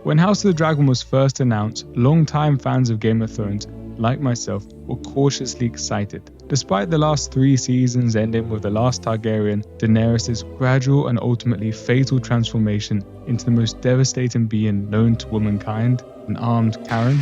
When House of the Dragon was first announced, long-time fans of Game of Thrones, like myself, were cautiously excited. Despite the last 3 seasons ending with the last Targaryen, Daenerys' gradual and ultimately fatal transformation into the most devastating being known to womankind, an armed Karen.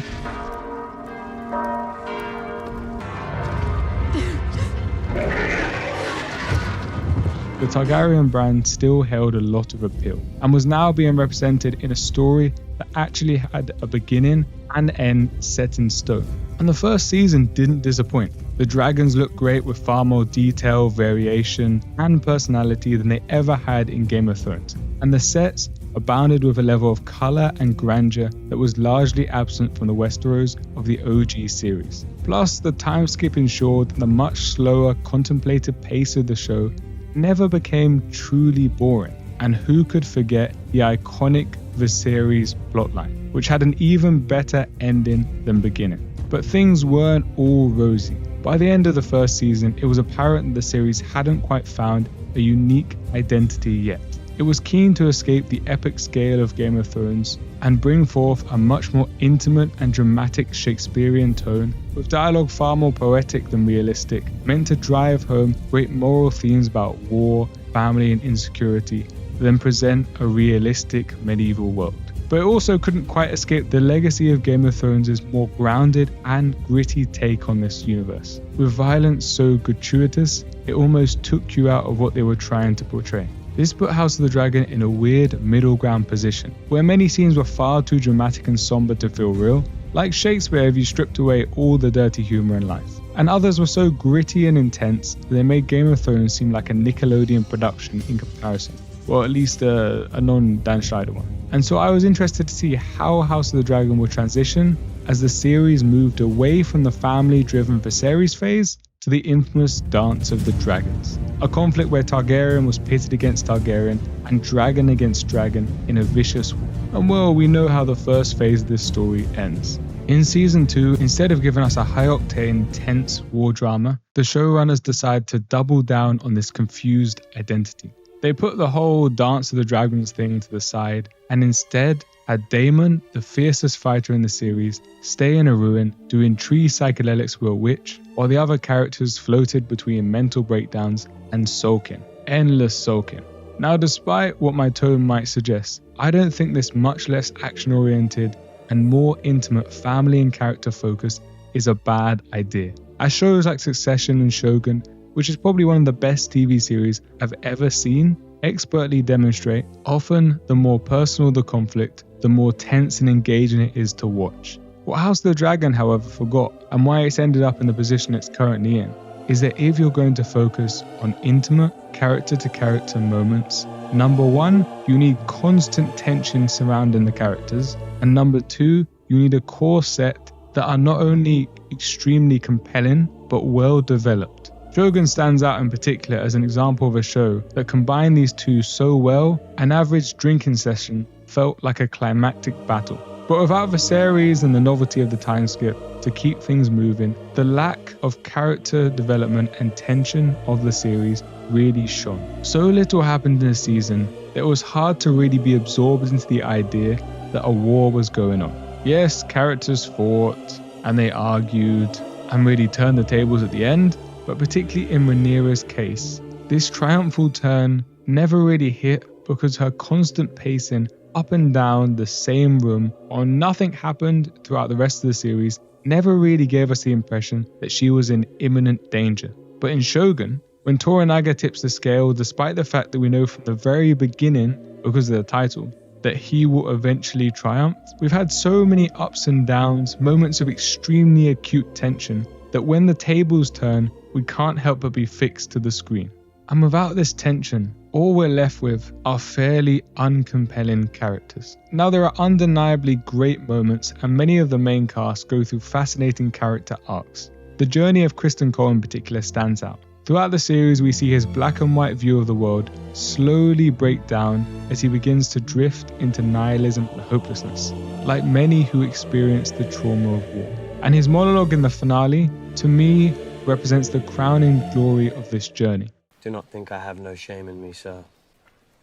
The Targaryen brand still held a lot of appeal and was now being represented in a story that actually had a beginning and end set in stone. And the first season didn't disappoint. The dragons looked great with far more detail, variation, and personality than they ever had in Game of Thrones. And the sets abounded with a level of colour and grandeur that was largely absent from the Westeros of the OG series. Plus, the time skip ensured that the much slower, contemplative pace of the show never became truly boring. And who could forget the iconic Viserys plotline, which had an even better ending than beginning. But things weren't all rosy. By the end of the first season, it was apparent that the series hadn't quite found a unique identity yet. It was keen to escape the epic scale of Game of Thrones and bring forth a much more intimate and dramatic Shakespearean tone, with dialogue far more poetic than realistic, meant to drive home great moral themes about war, family and insecurity, then present a realistic medieval world. But it also couldn't quite escape the legacy of Game of Thrones' more grounded and gritty take on this universe. With violence so gratuitous, it almost took you out of what they were trying to portray. This put House of the Dragon in a weird middle ground position, where many scenes were far too dramatic and somber to feel real, like Shakespeare if you stripped away all the dirty humour in life. And others were so gritty and intense that they made Game of Thrones seem like a Nickelodeon production in comparison. Well, at least a non-Dan Schneider one. And so I was interested to see how House of the Dragon would transition as the series moved away from the family-driven Viserys phase to the infamous Dance of the Dragons, a conflict where Targaryen was pitted against Targaryen and dragon against dragon in a vicious war. And well, we know how the first phase of this story ends. In season 2, instead of giving us a high-octane, tense war drama, the showrunners decide to double down on this confused identity. They put the whole Dance of the Dragons thing to the side and instead had Daemon, the fiercest fighter in the series, stay in a ruin doing tree psychedelics with a witch, while the other characters floated between mental breakdowns and sulking. Endless sulking. Now, despite what my tone might suggest, I don't think this much less action-oriented and more intimate family and character focus is a bad idea. As shows like Succession and Shogun, which is probably one of the best TV series I've ever seen, expertly demonstrate, often the more personal the conflict, the more tense and engaging it is to watch. What House of the Dragon, however, forgot, and why it's ended up in the position it's currently in, is that if you're going to focus on intimate, character-to-character moments, number 1, you need constant tension surrounding the characters, and number 2, you need a core set that are not only extremely compelling, but well developed. Shogun stands out in particular as an example of a show that combined these two so well, an average drinking session felt like a climactic battle. But without Viserys and the novelty of the time skip to keep things moving, the lack of character development and tension of the series really shone. So little happened in the season that it was hard to really be absorbed into the idea that a war was going on. Yes, characters fought and they argued and really turned the tables at the end, but particularly in Rhaenyra's case, this triumphal turn never really hit because her constant pacing up and down the same room while nothing happened throughout the rest of the series never really gave us the impression that she was in imminent danger. But in Shogun, when Toranaga tips the scale, despite the fact that we know from the very beginning, because of the title, that he will eventually triumph, we've had so many ups and downs, moments of extremely acute tension, that when the tables turn, we can't help but be fixed to the screen. And without this tension, all we're left with are fairly uncompelling characters. Now, there are undeniably great moments, and many of the main cast go through fascinating character arcs. The journey of Kristen Cole in particular stands out. Throughout the series, we see his black and white view of the world slowly break down as he begins to drift into nihilism and hopelessness, like many who experience the trauma of war. And his monologue in the finale, to me, represents the crowning glory of this journey. Do not think I have no shame in me, sir.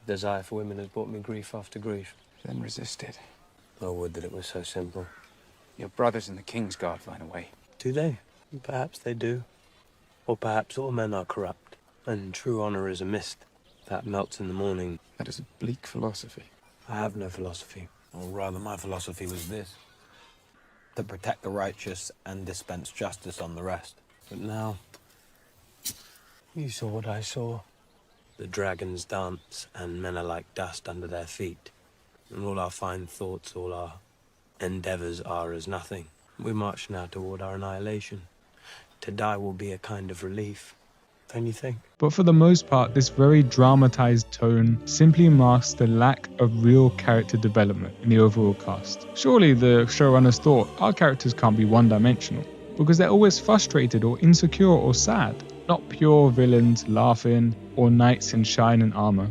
The desire for women has brought me grief after grief. Then resist it. I would that it was so simple. Your brothers in the King's Guard find a way. Do they? Perhaps they do. Or perhaps all men are corrupt, and true honor is a mist that melts in the morning. That is a bleak philosophy. I have no philosophy. Or rather, my philosophy was this: to protect the righteous and dispense justice on the rest. But now, You saw what I saw. The dragons dance, and men are like dust under their feet. And all our fine thoughts, all our endeavors are as nothing. We march now toward our annihilation. To die will be a kind of relief, don't you think? But for the most part, this very dramatized tone simply masks the lack of real character development in the overall cast. Surely the showrunners thought our characters can't be one-dimensional, because they're always frustrated or insecure or sad, not pure villains laughing or knights in shine and armor.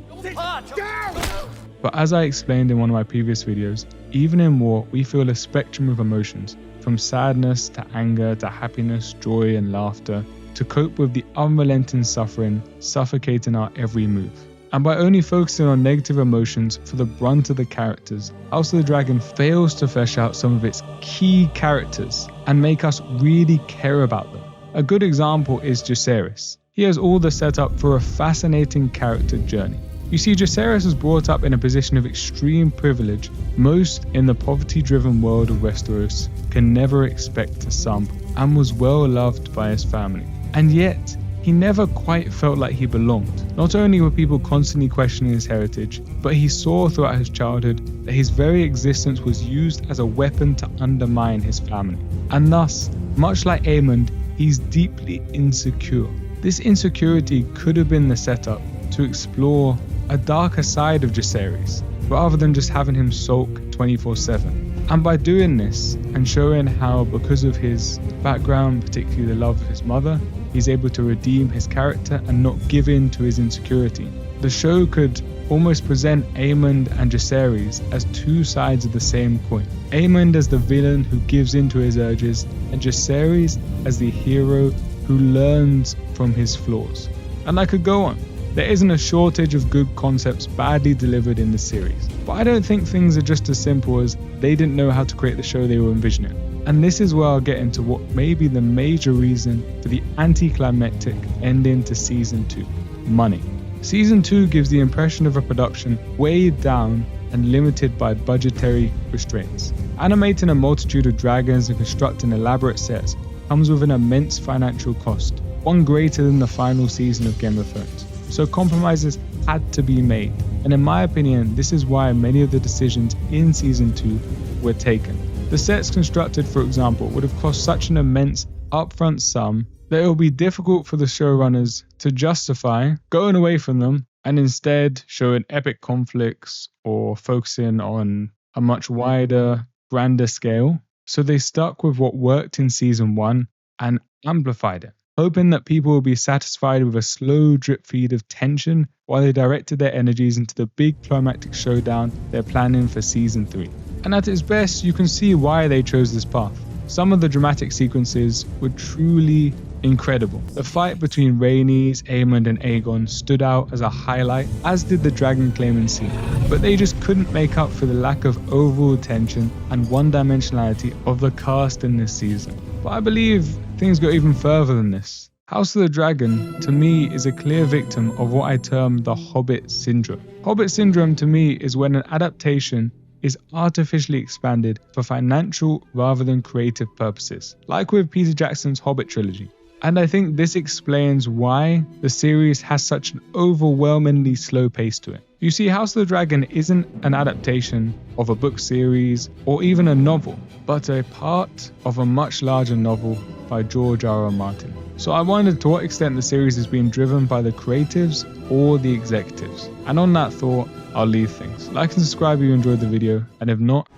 But as I explained in one of my previous videos, even in war we feel a spectrum of emotions, from sadness to anger to happiness, joy and laughter, to cope with the unrelenting suffering suffocating our every move. And by only focusing on negative emotions for the brunt of the characters, House of the Dragon fails to flesh out some of its key characters and make us really care about them. A good example is Jacaerys. He has all the setup for a fascinating character journey. You see, Jacaerys was brought up in a position of extreme privilege most in the poverty-driven world of Westeros can never expect to sample, and was well loved by his family. And yet, he never quite felt like he belonged. Not only were people constantly questioning his heritage, but he saw throughout his childhood that his very existence was used as a weapon to undermine his family. And thus, much like Aemond, he's deeply insecure. This insecurity could have been the setup to explore a darker side of Jacaerys, rather than just having him sulk 24/7. And by doing this, and showing how because of his background, particularly the love of his mother, he's able to redeem his character and not give in to his insecurity, the show could almost present Aemond and Jacaerys as two sides of the same coin. Aemond as the villain who gives in to his urges, and Jacaerys as the hero who learns from his flaws. And I could go on. There isn't a shortage of good concepts badly delivered in the series, but I don't think things are just as simple as they didn't know how to create the show they were envisioning. And this is where I'll get into what may be the major reason for the anticlimactic ending to Season 2, money. Season 2 gives the impression of a production weighed down and limited by budgetary restraints. Animating a multitude of dragons and constructing elaborate sets comes with an immense financial cost, one greater than the final season of Game of Thrones. So compromises had to be made, and in my opinion, this is why many of the decisions in Season 2 were taken. The sets constructed, for example, would have cost such an immense upfront sum that it will be difficult for the showrunners to justify going away from them and instead showing epic conflicts or focusing on a much wider, grander scale. So they stuck with what worked in Season 1 and amplified it, hoping that people will be satisfied with a slow drip feed of tension while they directed their energies into the big climactic showdown they're planning for Season 3. And at its best, you can see why they chose this path. Some of the dramatic sequences were truly incredible. The fight between Rhaenys, Aemond and Aegon stood out as a highlight, as did the dragon claiming scene. But they just couldn't make up for the lack of overall tension and one-dimensionality of the cast in this season. But I believe things go even further than this. House of the Dragon, to me, is a clear victim of what I term the Hobbit syndrome. Hobbit syndrome, to me, is when an adaptation is artificially expanded for financial rather than creative purposes, like with Peter Jackson's Hobbit trilogy. And I think this explains why the series has such an overwhelmingly slow pace to it. You see, House of the Dragon isn't an adaptation of a book series or even a novel, but a part of a much larger novel by George R.R. Martin. So I wondered to what extent the series is being driven by the creatives or the executives. And on that thought, I'll leave things. Like and subscribe if you enjoyed the video, and if not,